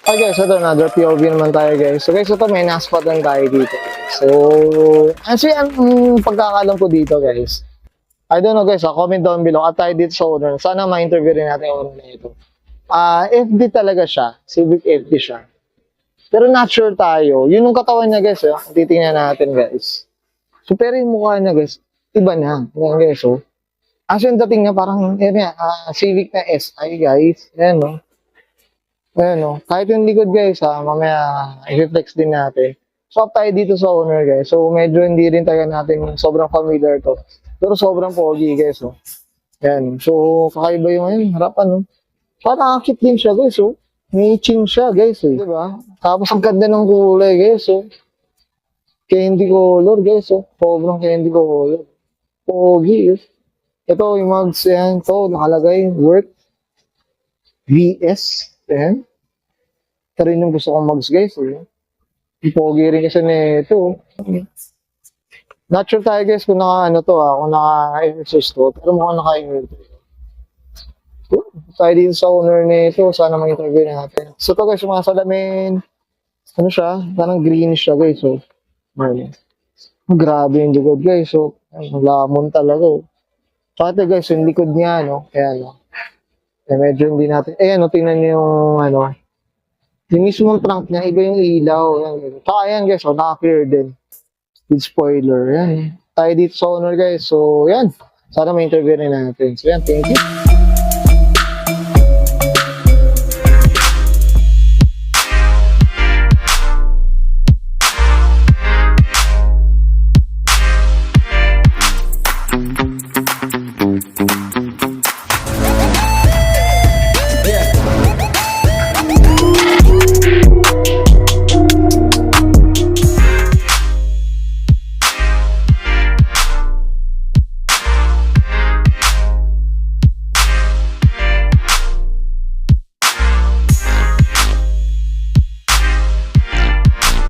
Okay guys, ito another POV naman tayo guys. So guys, ito may naspot lang tayo dito. So, kasi ang pagkakalam ko dito guys, I don't know guys, comment down below at tayo dito sa owner. Sana ma-interview rin natin yung owner na ito. FD talaga siya, Civic FD siya. Pero not sure tayo. Yun yung katawan niya guys, titingnan natin guys. So pero yung mukha niya guys, iba na. Yan guys, so. As yung dating niya parang, Civic na SI guys. Yan no. Ayan o, kahit yung likod guys mamaya i-reflex din natin. Swap tayo dito sa owner guys. So medyo hindi rin tayo natin sobrang familiar to. Pero sobrang pogi guys o. Ayan, so kakaiba yung harapan no. Parang nakakit din siya guys o. May-chin siya guys eh. Diba? Tapos ang ganda ng kulay guys o. Candy color guys o. Sobrang candy color. Pogi guys. Ito yung mags yan. Ito nakalagay work VS. Ayan. Ito rin yung gusto kong mags guys. Eh. Pogi rin kasi nito. Not sure tayo guys kung kung naka-exhaust to. Pero mukhang naka-exhaust to. Tayo din sa owner nito. Sana mag-interview natin. So ito guys, yung mga salamin. Ano siya? Parang greenish siya guys. So, grabe yung likod guys. So, lamon talaga. So ito guys, yung likod niya. Ayan no. Medyo hindi natin. Tingnan niyo yung yung mismong trunk niya, iba yung ilaw. Saka ayan guys, naka-clear din. With spoiler. Yan. Tayo dito sa owner guys. So, yan. Sana may interview rin natin. So, yan. Thank you.